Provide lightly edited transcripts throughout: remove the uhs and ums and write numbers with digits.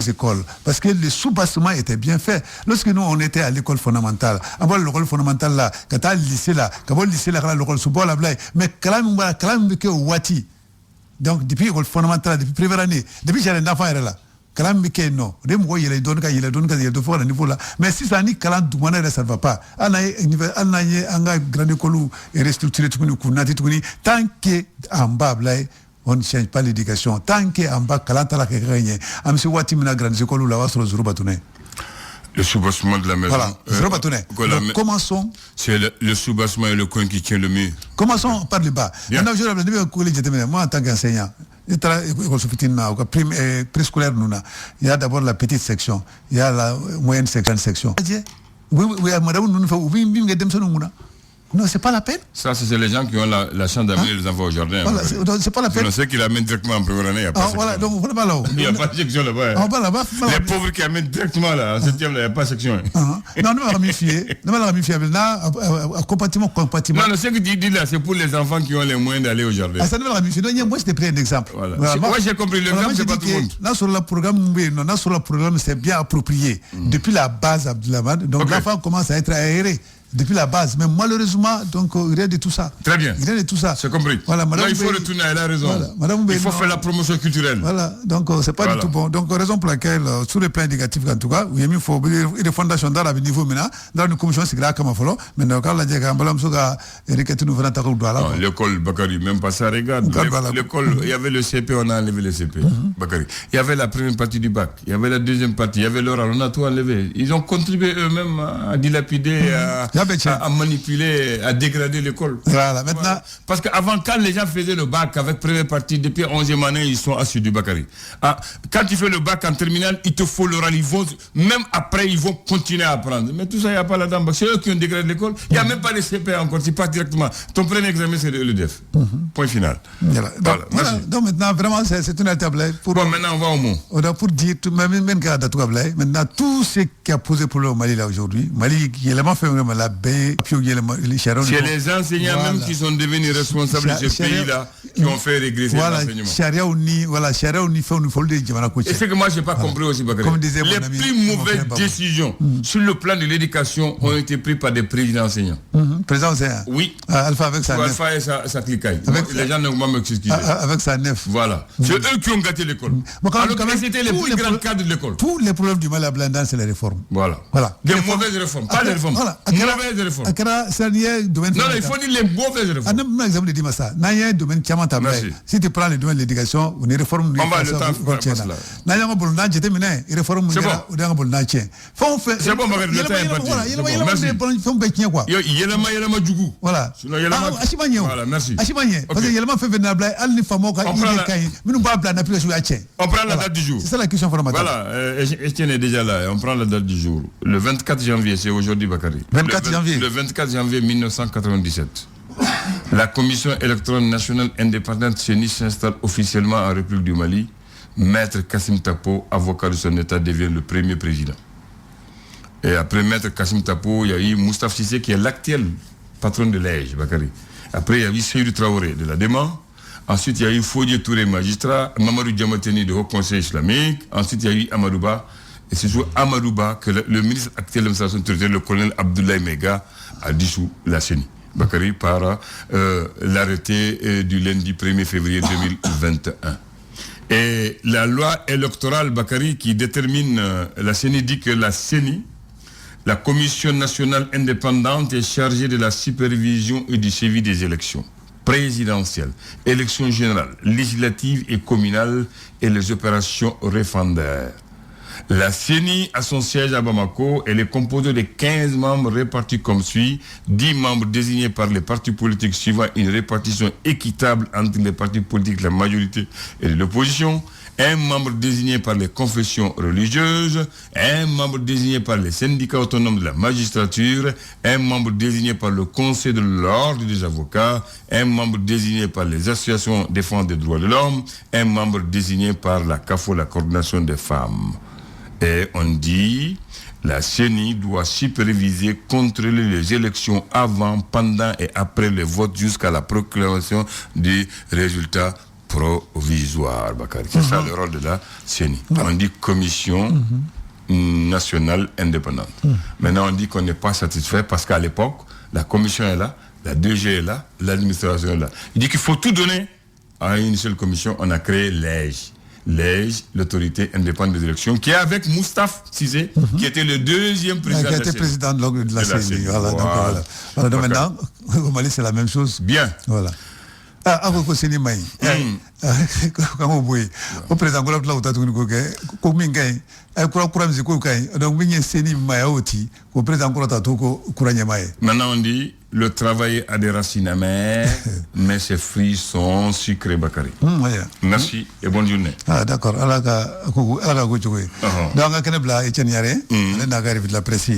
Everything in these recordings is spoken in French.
écoles, parce que le sous-bassement était bien fait. Lorsque nous, on était à l'école fondamentale, avant l'école fondamentale là, quand tu as le lycée là, quand le lycée là, l'école sous bord là, mais quand même que Wati, donc depuis l'école fondamentale, depuis première année, depuis que j'ai un enfant là, quand même que non, il est donné, il est à niveau là, mais si ça n'est qu'à l'endroit ça ne va pas. On a grande école et restructuré tout tant qu'en bas là, on ne change pas l'éducation. Tant qu'en bas, Kalantala qui gagne, am se wati mina grande école ou la va sur le Zouroubatouné. Le sous-bassement de la maison. Voilà, Zouroubatouné. Commençons. C'est le sous-bassement et le coin qui tient le mur. Commençons par le bas. Maintenant, je vais au collège, moi en tant qu'enseignant. Préscolaire, il y a d'abord la petite section, il y a la moyenne section. Oui, madame, nous faisons. Non, c'est pas la peine. Ça, c'est les gens qui ont la chance d'amener les enfants au jardin. Voilà, c'est pas la peine. On sait qu'ils amènent directement en première année. Voilà, donc on va là. Il n'y a pas de section là-bas. Les pauvres qui amènent directement là, en septième, il n'y a pas de section. Non, nous allons ramifier. Nous allons ramifier. Compartiment. Non, ce que tu dis là, c'est pour les enfants qui ont les moyens d'aller au jardin. Ça nous allons ramifier. Moi, je t'ai pris un exemple. Moi, j'ai compris. L'exemple, c'est pas tout le monde. Là, sur le programme, c'est bien approprié. Depuis la base, Abdoulhamad, donc l'enfant commence à être aéré. Depuis la base, mais malheureusement, donc rien de tout ça. Très bien. Rien de tout ça. C'est compris. Voilà, là, il faut retourner, elle a raison. Voilà, il faut faire la promotion culturelle. Voilà, donc c'est pas du tout bon. Donc raison pour laquelle, sur le plan éducatif en tout cas, il faut des fondations dans le niveau maintenant, dans une commission c'est grave comme il faut. Maintenant, quand la diagramme, l'école, Bakary, même pas ça, regarde. L'école, il y avait le CP, on a enlevé le CP. Bakary. Il y avait la première partie du bac, il y avait la deuxième partie, il y avait l'oral, on a tout enlevé. Ils ont contribué eux-mêmes à dilapider, à manipuler, à dégrader l'école. Voilà, maintenant. Parce qu'avant, quand les gens faisaient le bac avec première partie, depuis 11e année, ils sont assidus, Bakary. Quand tu fais le bac en terminale, il te faut l'oral. Même après, ils vont continuer à apprendre. Mais tout ça, il n'y a pas là-dedans. C'est eux qui ont dégradé l'école. Il n'y a même pas de CP encore. Tu pars directement. Ton premier examen, c'est l'EDF. Point final. Voilà. Donc maintenant, vraiment, c'est une étape. Bon, maintenant, on va au mot. On a pour dire, maintenant, tout ce qui a posé problème au Mali là aujourd'hui, Mali, il a fait la baie, puis c'est les enseignants même qui sont devenus responsables de ce pays-là qui ont fait régresser l'enseignement. Et c'est que moi, je n'ai pas compris aussi, Bakary. Les plus mauvaises décisions sur le plan de l'éducation ont été prises par des présidents enseignants. Président enseignant. Oui. Alpha avec sa nef. Alpha et sa cliquaille. Les gens ne vont pas m'excuser. Avec sa nef. Voilà. C'est eux qui ont gâté l'école. Alors que c'était les plus grands cadres de l'école. Tous les problèmes du Mali à Blandan, c'est les réformes. Voilà. Des mauvaises réformes. Pas des réformes. Mauvaises réformes. Non, il faut dire les mauvaises réformes. Un exemple de dire ça. N'a y a un domaine qui a manqué. Si tu prends le domaine de l'éducation, on est réforme. On va le temps. N'a y a un bon n'a j'étais mené. Réforme. C'est bon. C'est bon, Bakary. Le temps est parti. Voilà. Voilà, merci. Parce que Yelma fait venir à Al Nifamoka. On prend la date du jour. C'est ça la question fondamentale. Voilà. Etienne est déjà là. On prend la date du jour. Le 24 janvier, c'est aujourd'hui, Bakary. 24 janvier. Le 24 janvier 1997. La Commission électorale nationale indépendante CENI s'installe officiellement en République du Mali. Maître Kassim Tapo, avocat de son État, devient le premier président. Et après Maître Kassim Tapo, il y a eu Moustapha Cissé qui est l'actuel patron de l'EJ, Bakary. Après, il y a eu Seydou Traoré de la Déman. Ensuite, il y a eu Fodje Touré, magistrat. Mamadou Diamateni de Haut Conseil islamique. Ensuite, il y a eu Amadouba. Et c'est sur Amadouba que le ministre actuel de l'administration territoriale, le colonel Abdoulaye Mega, a dissous la CENI. Bakary, par l'arrêté du lundi 1er février 2021. Et la loi électorale, Bakary, qui détermine la CENI, dit que la CENI, la Commission nationale indépendante, est chargée de la supervision et du suivi des élections présidentielles, élections générales, législatives et communales et les opérations référendaires. La CENI a son siège à Bamako. Elle est composée de 15 membres répartis comme suit. 10 membres désignés par les partis politiques suivant une répartition équitable entre les partis politiques, la majorité et l'opposition. Un membre désigné par les confessions religieuses. Un membre désigné par les syndicats autonomes de la magistrature. Un membre désigné par le Conseil de l'ordre des avocats. Un membre désigné par les associations défense des droits de l'homme. Un membre désigné par la CAFO, la coordination des femmes. Et on dit, la CENI doit superviser, contrôler les élections avant, pendant et après le vote jusqu'à la proclamation des résultats provisoire, Bakary. C'est ça le rôle de la CENI. On dit commission nationale indépendante. Maintenant, on dit qu'on n'est pas satisfait parce qu'à l'époque, la commission est là, la DG est là, l'administration est là. Il dit qu'il faut tout donner à une seule commission. On a créé l'EJ, l'autorité indépendante des élections, qui est avec Moustapha Cissé, qui était le deuxième président qui a été président de la CENI. Voilà. Donc maintenant, au Mali, c'est la même chose. Bien. Voilà. Avant que CENI Maï, comment vous voyez, au président de la CENI, maintenant on dit le travail a des racines amères, mais ses fruits sont sucrés, Bakary. Merci et bonne journée. D'accord. Donc, la presse.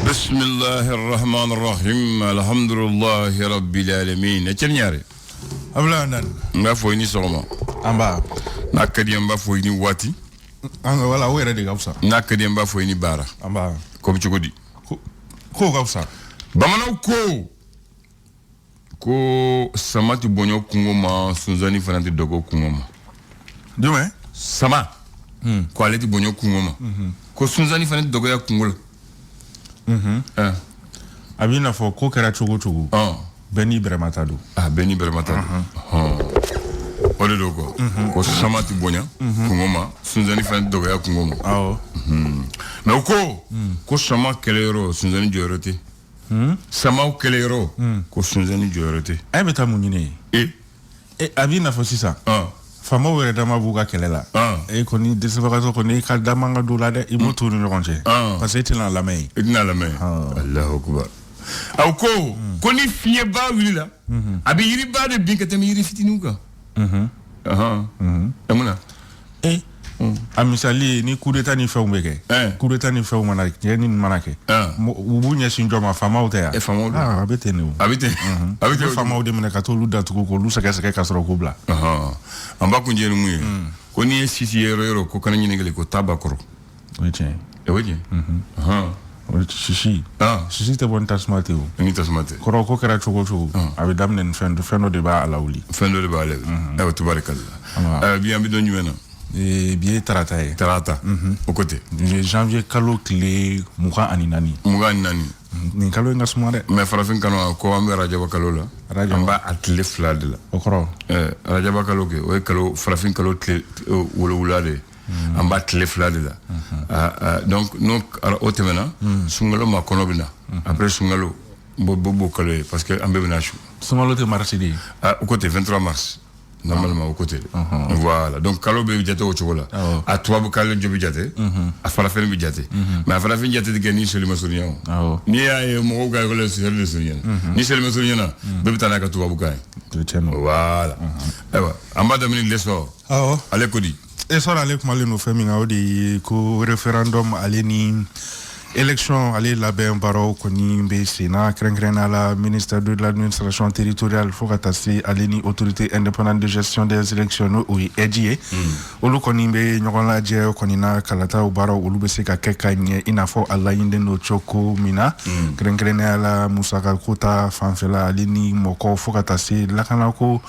Bismillahirrahmanirrahim. Alhamdulillahi rabbil alamin. Etienne Ablanan. Nga foyni sogoma. Amba. Nakadi mba foyni wati. Anga wala wera de gafsa. Nakadi mba foyni bara. Amba. Comme tu dis. Ko gafsa. Bamana ko samati bonyo kungoma sunzani fanati dogo kungoma. Dume? Sama. Ko aleti bonyo kungoma. Ko sunzani fanati dogo ya kungola. Abina fo ko kera chugu. Beni Brematado. Beni Brematado. Ode dogo. Ko samati bonya kungoma sunzani fanati dogo ya kungoma. Mais ko sama kelero sunzani jorote. Sama kelero ko sunzani jorote. Ay beta munine. Abina fo sisa. Fama were dama buga kelela. E koni desibagazo koni ka damanga dolade I moto ni ronje. Parce que il la main. Il la main. Allahu akbar. Auko koni fiye ba wila. Abi yiri ba de bin kete mi yiri fitinuka. Amuna. Amisali ni coup d'état ni fait mbeke. Coup d'état ni fait manake. Ni manake. Ubunya sinjoma fama utea. Abete ni. Abete fama ude mena katolu da tuko lu saka kasro kubla. Amba kunje numu. Koni sisi yero ko kana nyinegele ko tabakoro. Weche. Weche. Shishi. Shishi te bon tasmate o. Ni tasmate. Koro ko kera chugo. Abi damnen fendo de ba alauli. Fendo de ba alauli. Tubarakalla. Bien bidon nyumena. Bien Tarata. Au côté. Janvier kalo kile muka aninani. Ni kalo nga sumare. Mais farafin kano ko ambe rajaba kalo la. Amba atle flade la. Okoro. Rajaba kalo ke o kalo farafin kalo tle wulade. Amba atle flade la. Donc nous otemena sungalo makonobina. Après sungalo bobo kalo parce que ambe benashu. Sungalo te marsidi. Au côté 23 mars. Normalement au côté. Voilà. Donc kalo be bijate o chokola. A toi bu kalo jo bijate. A farafin bijate. Mais a farafin bijate de gani sur le masurian. Ni ay mo ga ko sur le masurian. Ni sur le masurian be bitana ka tuba bu kay. Voilà. Ewa, amba da mini leso. Ale ko di. E sora ale ko malino fami ngawdi ko referendum ale ni élection allez la ben baro koni be sena krenkrena la ministère de l'administration territoriale fokatasi aleni autorité indépendante de gestion des élections ou EDIE olu koni be nyokola je koni na kalata u baro olu be se ka kekanye inafo ala yinde no choko mina krenkrena la musaka kota fanfela aleni moko fokatasi la kana ko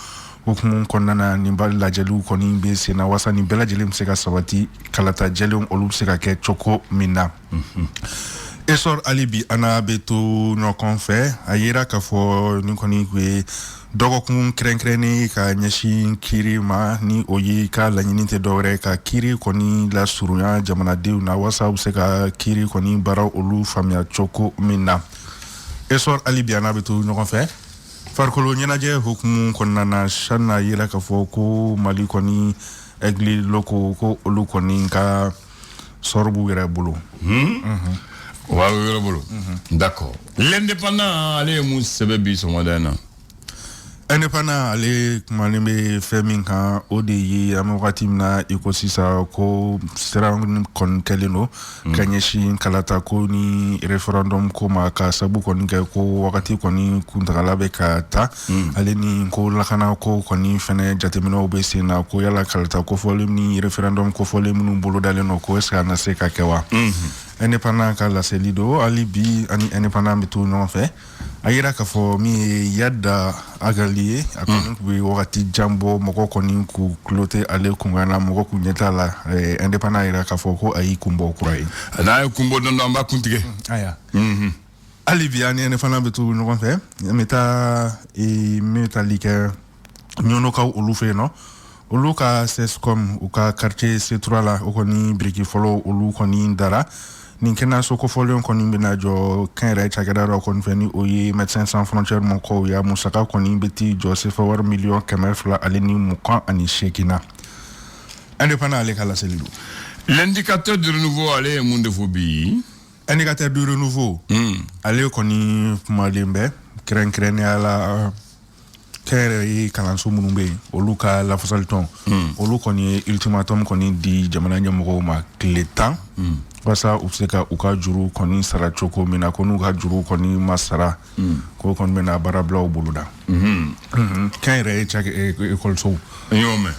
hukumu konana nimba la jelu koni be sena wasa ni bela jele mseka sabati kalata jelu olu se ka ke choko mina Esor alibi ana beto no konfe ayera ka fo ni koni kwe dogo kun krenkreni ka nyashi kiri ma ni oyi ka la nyinite dore ka kiri koni la surunya jamana deu na wasa useka kiri koni bara olu famia choko mina Esor alibi ana beto no konfe farkolo nyana je hukumu konana shana yera ka fo ko mali koni egli loko ko olu koni ka sorbu wera bulu D'accord. L'indépendant allez mou sebebi son moderne. indépendant ale kumalen bɛ fɛn min kan o de ye an bɛ wagati min na i ko sisan ko siran kɔni kɛlen don ka ɲɛsin kalata ko ni referendum ko ma ka sabu kɔni kɛ ko wagati kɔni kuntagala bɛ ka ta ale ni ko lakana ko kɔni fɛnɛ jateminɛw bɛ sen na ko yala kalata kofɔlen ni referendum kofɔlen minnu bolo dalen don ko est-ce que a na se ka kɛ wa indépendant ka laseli do hali bi ani indépendant bɛ to ɲɔgɔn fɛ a yira k'a fɔ min ye Yada Agali ye a kɔni tun bɛ wagati jan bɔ mɔgɔ kɔni k'u tulo tɛ ale kunkan na mɔgɔ k'u ɲɛ t'a la indépendant yira k'a fɔ ko a y'i kun bɔ kura ye n'a ye kun bɔ dɔɔnin an b'a kun tigɛ hali bi ani indépendant bɛ to ɲɔgɔn fɛ n bɛ taali kɛ ɲɔnɔkaw olu fɛ yen nɔ olu ka CESCOM u ka quartier C3 la o kɔni biriki fɔlɔ olu kɔni dara nin kɛnɛyaso kofɔlen kɔni bɛna jɔ kɛnyɛrɛye cakɛda dɔ kɔni fɛ ni o ye Médecins Sans Frontières mɔgɔw ya musaka kɔni bɛ ti jɔ sefa wari miliyɔn 200 ale ni 28 na indépendant ale ka laseli don l'indicateur de renouveau ale ye mun de fɔ bi indicateur de renouveau ale kɔni kumalen bɛ kɛrɛnkɛrɛnnenya la kɛnyɛrɛye kalanso minnu bɛ yen olu ka lafasali tɔn olu kɔni ye ultimatum kɔni di jamana ɲɛmɔgɔw ma tile 10 walasa u bɛ se ka u ka juru kɔni sara cogo min na ko n'u ka juru kɔni ma sara ko kɔni bɛna baara bila u bolo da kɛnyɛrɛye ekɔlisow n y'o mɛn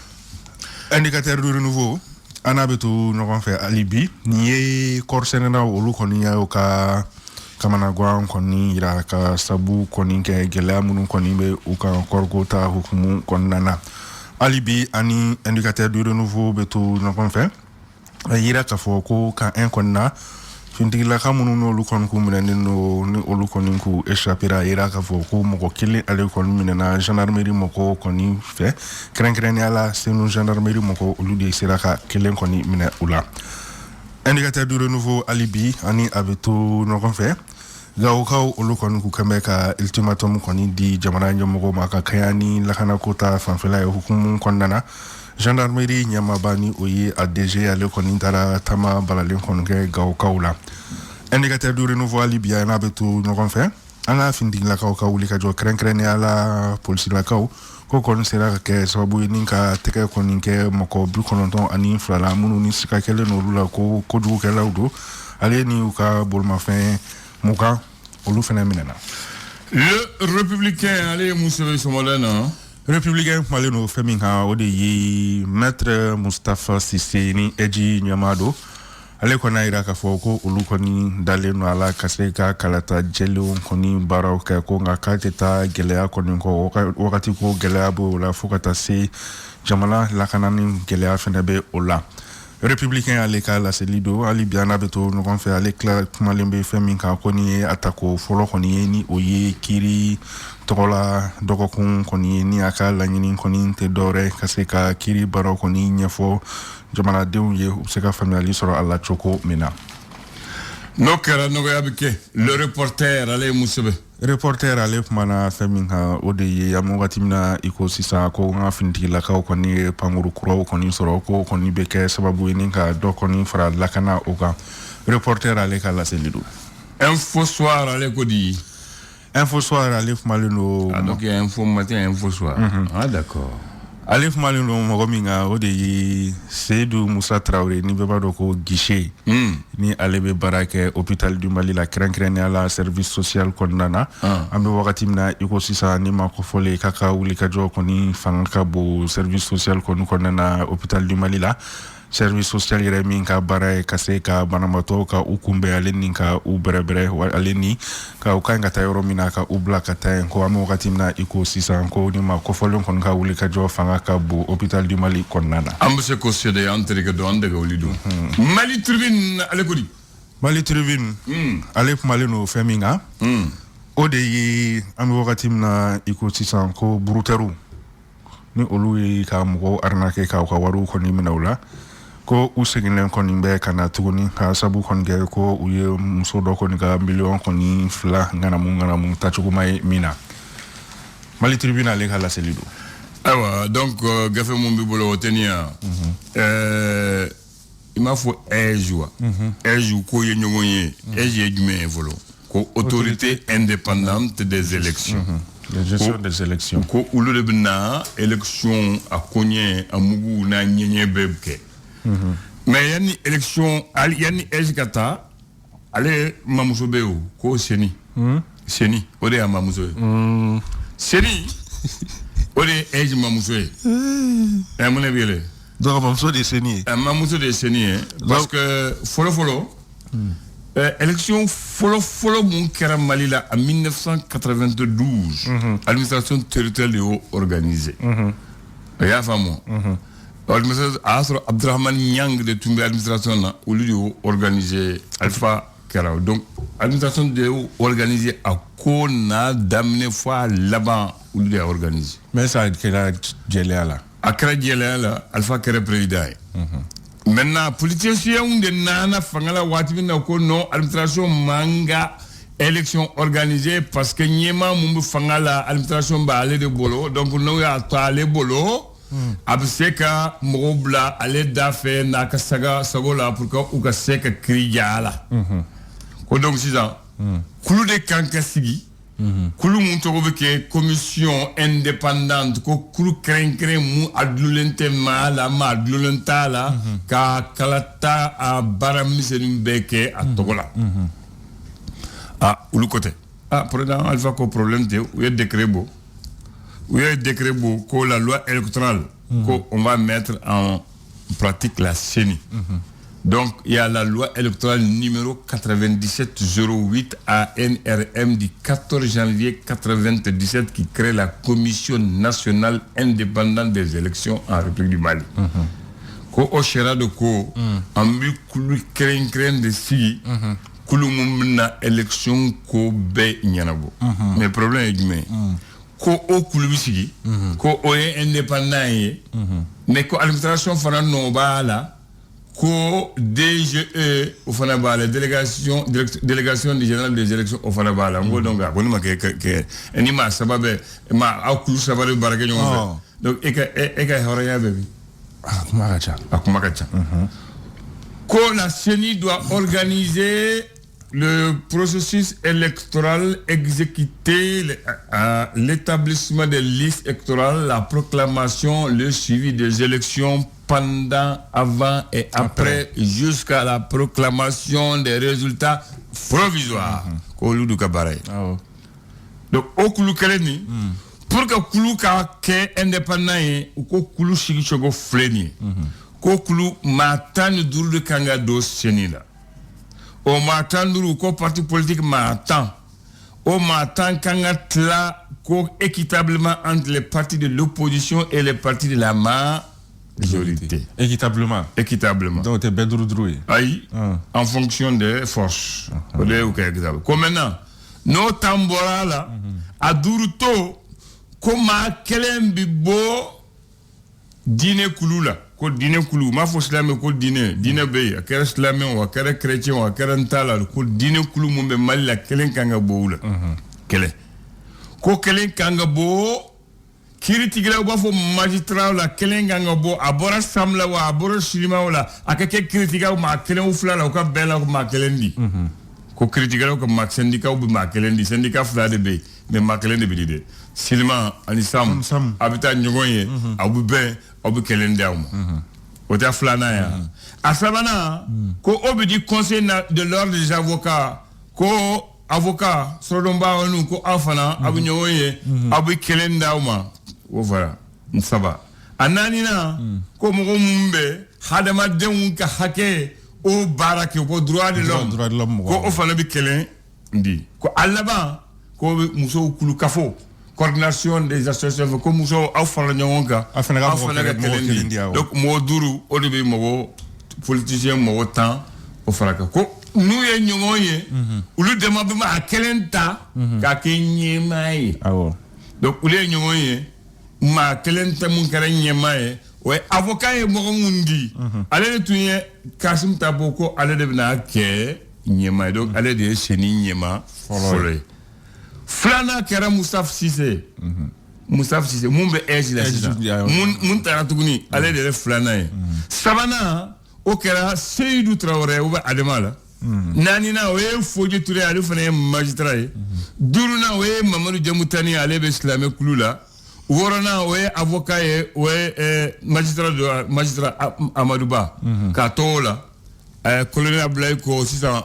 indicateur de renouveau an n'a bɛ to ɲɔgɔn fɛ hali bi nin ye kɔɔrisɛnɛnaw olu kɔni y'u ka kamanagan kɔni yira ka sabu kɔni kɛ gɛlɛya minnu kɔni bɛ u ka kɔriko ta hukumu kɔnɔna na hali bi ani indicateur de renouveau bɛ to ɲɔgɔn fɛ a yira k'a fɔ ko kan kɔni na fintigilaka minnu n'olu kɔni k'u minɛnen don ni olu kɔni k'u échappera a yira k'a fɔ ko mɔgɔ kelen ale kɔni minɛna gendarmerie mɔgɔw kɔni fɛ kɛrɛnkɛrɛnnenya la senu gendarmerie mɔgɔw olu de sera ka kelen kɔni minɛ u la indicateur de renouveau hali bi ani a bɛ to ɲɔgɔn fɛ gawokaw olu kɔni k'u kɛmɛ ka ultimatum kɔni di jamana ɲɛmɔgɔw ma ka kɛɲɛ ni lakanako ta fanfɛla ye hukumu kɔnɔna na gendarmerie ɲɛmaaba ni o ye a DG ale kɔni taara taama balalen kɔni kɛ gawokaw la indicateur de renouveau hali bi n'a bɛ to ɲɔgɔn fɛ an ka fintigilakaw ka wuli ka jɔ kɛrɛnkɛrɛnnenya la polisilakaw ko kɔni sera ka kɛ sababu ye ni ka tɛgɛ kɔni kɛ mɔgɔ 92 la minnu ni sika kɛlen n'olu la ko kojugukɛlaw don ale ni u ka bolimafɛn 20 olu fɛnɛ minɛna le républicain ale ye mun sɛbɛn sɔmɔlɛ na républicain kumalen no fɛn min kan o de ye maître Mustapha Cissé ni Eji Ɲamado ale kɔni a yira k'a fɔ ko olu kɔni dalen no a la ka se ka kalata jɛlenw kɔni baaraw kɛ ko nka k'a tɛ taa gɛlɛya kɔni kɔ wagati ko gɛlɛya b'o la fo ka taa se jamana lakanani gɛlɛya fɛnɛ bɛ o la républicain ale ka laseli don hali bi n'a bɛ to ɲɔgɔn fɛ ale kumalen bɛ fɛn min kan ko ni ye atako fɔlɔ kɔni ye ni o ye kiiri tɔgɔla dɔgɔkun kɔni ye ni a ka laɲini kɔni tɛ dɔwɛrɛ ka se ka kiiri baaraw kɔni ɲɛfɔ jamanadenw ye u bɛ se ka faamuyali sɔrɔ a la cogo min na n'o kɛra nɔgɔya bɛ kɛ le reporter ale ye mun sɛbɛn reporter ale kumana fɛn min kan o de ye an bɛ wagati min na i ko sisan ko n ka finitigilakaw kɔni ye pankuru kuraw kɔni sɔrɔ ko kɔni bɛ kɛ sababu ye ni ka dɔ kɔni fara lakana o kan reporter ale ka laseli don info soir ale ko di info soir ale kumalen don donc info matin info soir d'accord ale kumalen don mɔgɔ min kan o de ye Seydou Musa Traoré ni bɛɛ b'a dɔn ko guichet ni ale bɛ baara kɛ hôpital du Mali la kɛrɛnkɛrɛnnenya la service social kɔnɔna na an bɛ wagati min na i ko sisan ni ma kofɔlen k'a ka wulikajɔ kɔni fanga ka bon service social kɔni kɔnɔna na hôpital du Mali la service social yɛrɛ min ka baara ye ka se ka banabaatɔw ka u kunbɛn ale ni ka u bɛrɛbɛrɛ ale ni ka u ka ɲi ka taa yɔrɔ min na ka u bila ka taa yen ko an bɛ wagati min na i ko sisan ko ni ma kofɔlen kɔni ka wulikajɔ fanga ka bon hôpital du Mali kɔnɔna na an bɛ se k'o seede an terikɛ dɔn an dɛgɛ wuli don Mali Tribune ale ko di Mali Tribune ale kumalen no fɛn min kan o de ye an bɛ wagati min na i ko sisan ko burutɛriw ni olu ye ka mɔgɔw arnaquer ka u ka wariw kɔni minɛ u la ko u seginnen kɔni bɛ ka na tuguni ka sabu kɔni kɛ ko u ye muso dɔ kɔni ka miliyɔn kɔni 2 ŋanamu tacogoma ye min na Mali Tribune ale ka laseli don ayiwa donc gafe mun b'i bolo o tɛ nin yan i m'a fɔ EJ wa EJ ko ye ɲɔgɔn ye EJ ye jumɛn ye fɔlɔ ko autorité indépendante des élections La gestion des élections. Ko ulu de bina élection a cogné a mugu na nyenye bebke. Mais yani élection yani ejkata ale mamuso beu ko seni. Seni ode a mamuso. Seni ode ej mamuso. E mone biele. Donc mamuso de seni. Mamuso de seni parce que follow élection follow mon kera Mali là en 1992 administration territoriale est organisée. Ya famo. Administration Asro Abdurrahman Nyang de Toumbe administration là au lieu de organiser Alpha Kera. Donc administration de organisée à Kona d'amener fois là-bas au lieu de organiser. Mais ça Kera Djelia là. À Kera Djelia là Alpha Kera président. Maintenant, politiciens de nana fangala watimina ko non administration manga élection organisée parce que nyema mumbu fangala administration ba aller de bolo donc nous ya to aller bolo abseka mobla aller dafe na kasaga sagola pour que ou ka seka kriyala ko donc 6 ans kulu de kankasigi kulu mun to ke commission indépendante ko kulu kren mu adlulente mala ma adlulenta la ka kalata a baramisenim beke a togola ulu côté président alpha ko problème de ou y décret beau ko la loi électorale ko on va mettre en pratique la CENI. Donc, il y a la loi électorale numéro 9708 ANRM du 14 janvier 97 qui crée la Commission nationale indépendante des élections en République du Mali. Ko Oshera de Ko, ambi kulu kren de si, kulu mumna élection ko be nyanabo. Mais le problème est que ko o kulu sigi, ko o indépendant mais ko administration fana no bala. Ko DGE au Fanabala délégation générale des élections au Fanabala ngo donc a bonima ke enima sababe ma akulu sababe barake nyonga donc eka horaya bébé akumakacha ko la CENI doit organiser le processus électoral, exécuter l'établissement des listes électorales, la proclamation, le suivi des élections pendant, avant et après, jusqu'à la proclamation des résultats provisoires. Donc, au Koulou Kaleni, pour que Koulou Kake indépendant, ou que Koulou Shigichogo Fleni, que Koulou Matan Dour de Kangado Senila. O matan duru ko parti politique matan o matan kangatla ko équitablement entre les partis de l'opposition et les partis de la majorité. Équitablement. Donc t'es bedrou droué. Aïe, en fonction des forces. Comme maintenant, nos tambora là, à Duruto, comme Kelem Bibo, dîner Kouloula. Ko dîner Koulou, ma fo slamé ko dîner bey, akere slamé ou akere chrétien ou akere ntala, ko dîner Koulou mumbe Mali la kelen kanga bo la. Kelen. Ko kelen kanga bo, kiri tigla ba fo magistrat la kelen kanga bo, abora samla wa abora shirima wala, akake kritiga ma kelen ou fla la ka bela ma kelen di. Ko kritiga ko ma syndicat ou ma kelen di, syndicat fla de bey, mais ma kelen de bidide. Silma anisam habita nyogoye, abu ben obu kelen dauma. Ota flana ya. Asabana ko obi di conseil de l'ordre des avocats ko avocat sodomba onu ko afana abu nyogoye abu kelen dauma. O voilà. Nsaba. Ananina ko mo mumbe hadama denun ka hake o barake ko droit de l'homme. Ko ofana bi kelen ndi. Ko alaba ko muso kulu kafo. Coordination des associations comme nous avons donc moduru au début mo politicien mo temps au faraka ko nous y ñoye ou le demande à kelenta ka kenye mai donc ou le ñoye ma kelenta mun kara nyemaye ouais avocat e mo ngundi ale tuye Kasim Taboko ale de na ke nyemaye donc ale de cheni nyema folé Flana kera Moustapha Cissé. Moustapha Cissé, mumbe eji la sisa. Mun taratuguni, ale de Flana. Sabana, o kera Seydou Traoré ou Ademala. Nanina we Foje Touré ale fana ye magistrat ye. Duruna we Mamadou Diamoutani ale be silamɛ kulu la. Worona we avocat ye we magistrat Amadou Ba. Ka to la colonel Abdoulaye ko sisan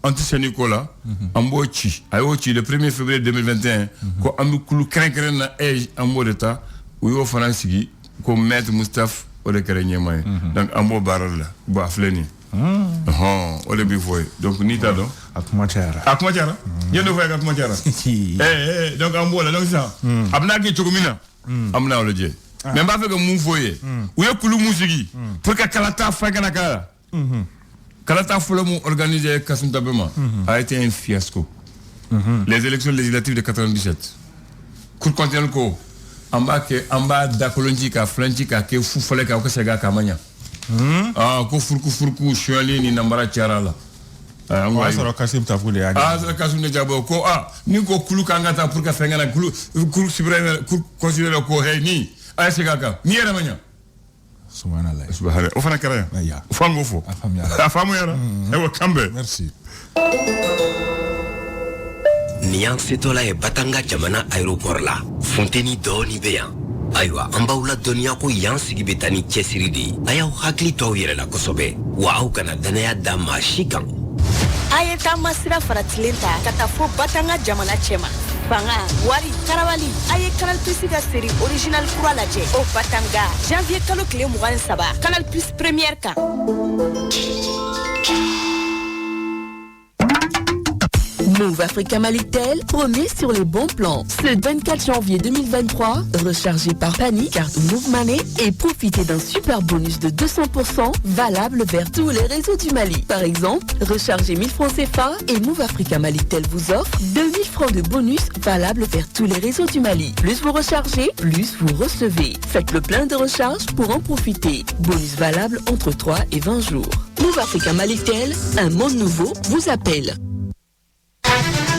antisénico la. Ambo ci ayo ci le 1er février 2021 ko ambi kulu kren na ambo d'état où yo fana sigi ko maître Moustapha o de kere nyema donc ambo baral la ba fleni o le bi foy donc ni ta do akuma tiara yendo foy akuma tiara donc ambo la donc ça abna ki chokumina amna o le je mais ba fe ko mu foye ou ye kulu musigi pour que kalata fa kana kala kalata folo mu organisé Kassim Tabema a été un fiasco. Les élections législatives de 97 cour continental ko amba da kolonji ka flanji ka ke fu fole ka ko sega ka manya ko furku shwali ni nambara charala ngwa soro Kassim Tabule ya soro Kassim ne jabo ko ni ko kulu ka ngata pour ka fenga na kulu suprême cour considérer ko he ni ay sega ka ni era manya subhanallah o fana kara ya fango fo afamu yara ewo kambe merci. Niang setola e batanga jamana aéroport la Fonteni doni beyan aywa ambaula dunia ko yan sigi betani cesiridi ayaw hakli to yere la kosobe wa au kana danaya da mashikan ayeta masira faratilenta katafo batanga jamana chema banga wari karawali aye Canal Plus da série original kura laje o batanga janvier kalo kle mugan saba Canal Plus première kan Move Africa Malitel promet sur les bons plans. Ce 24 janvier 2023, rechargez par Panic, carte Move Money et profitez d'un super bonus de 200% valable vers tous les réseaux du Mali. Par exemple, rechargez 1000 francs CFA et Move Africa Malitel vous offre 2000 francs de bonus valable vers tous les réseaux du Mali. Plus vous rechargez, plus vous recevez. Faites le plein de recharge pour en profiter. Bonus valable entre 3 et 20 jours. Move Africa Malitel, un monde nouveau vous appelle.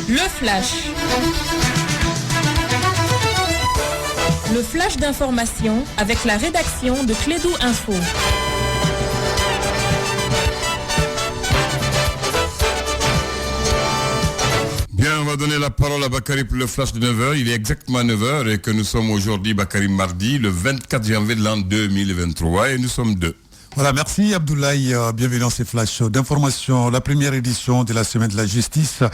Le flash. Le flash d'information avec la rédaction de Clédou Info. Bien, on va donner la parole à Bakary pour le flash de 9h. Il est exactement 9h et que nous sommes aujourd'hui, Bakary, mardi, le 24 janvier de l'an 2023 et nous sommes deux. Voilà, merci Abdoulaye. Bienvenue dans ces flashs d'information. La première édition de la Semaine de la Justice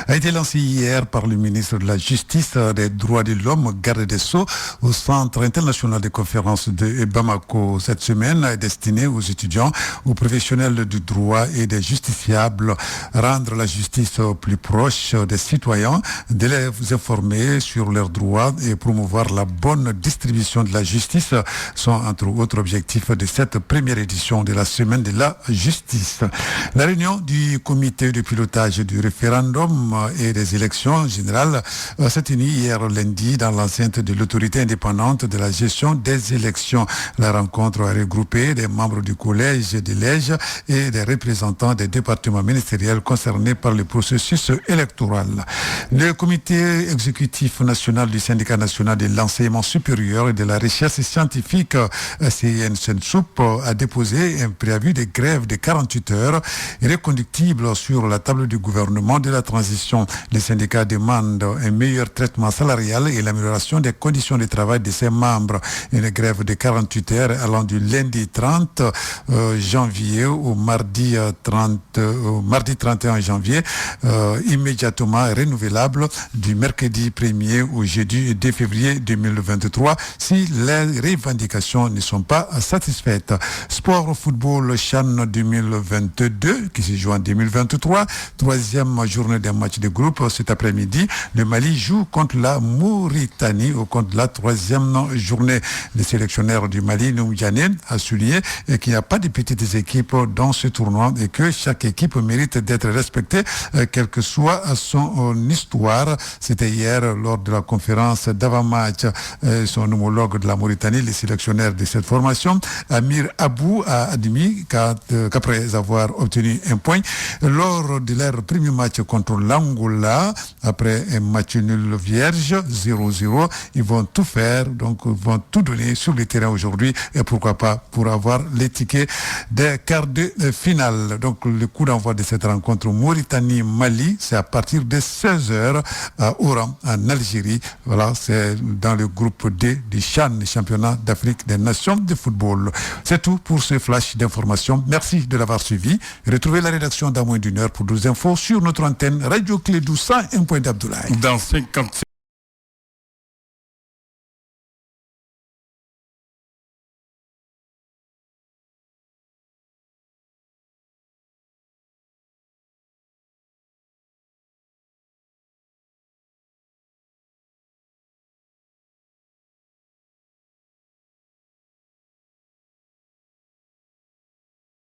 a été lancée hier par le ministre de la Justice, des Droits de l'Homme, garde des Sceaux, au Centre international de conférences de Bamako. Cette semaine est destinée aux étudiants, aux professionnels du droit et des justiciables, rendre la justice plus proche des citoyens, de les informer sur leurs droits et promouvoir la bonne distribution de la justice sont entre autres objectifs de cette première édition de la Semaine de la Justice. La réunion du comité de pilotage du référendum et des élections générales s'est tenue hier lundi dans l'enceinte de l'autorité indépendante de la gestion des élections. La rencontre a regroupé des membres du collège des Lèges et des représentants des départements ministériels concernés par le processus électoral. Le comité exécutif national du syndicat national de l'enseignement supérieur et de la recherche scientifique CNSUP a déposé un préavis de grève de 48 heures irreconductible sur la table du gouvernement de la transition. Les syndicats demandent un meilleur traitement salarial et l'amélioration des conditions de travail de ses membres. Une grève de 48 heures allant du lundi 30 janvier au mardi 31 janvier, immédiatement renouvelable du mercredi 1er au jeudi 2 février 2023 si les revendications ne sont pas satisfaites. Sport football CHAN 2022 qui se joue en 2023. Troisième journée des matchs de groupe cet après-midi. Le Mali joue contre la Mauritanie au compte de la troisième journée. Le sélectionneur du Mali, Noumdiané, a souligné qu'il n'y a pas de petites équipes dans ce tournoi et que chaque équipe mérite d'être respectée, quelle que soit son histoire. C'était hier lors de la conférence d'avant-match. Son homologue de la Mauritanie, le sélectionneur de cette formation, Amir Abou, a admis qu'après avoir obtenu un point lors de leur premier match contre l'Angola, après un match nul vierge 0-0, ils vont tout faire, donc ils vont tout donner sur le terrain aujourd'hui et pourquoi pas pour avoir les tickets des quarts de finale. Donc le coup d'envoi de cette rencontre Mauritanie-Mali, c'est à partir de 16h à Oran en Algérie. Voilà, c'est dans le groupe D du CHAN, le championnat d'Afrique des nations de football. C'est tout pour ce flash d'information. Merci de l'avoir suivi. Retrouvez la rédaction dans moins d'une heure pour 12 infos sur notre antenne Radio Clédou 101 d'Abdoulaye. Dans 57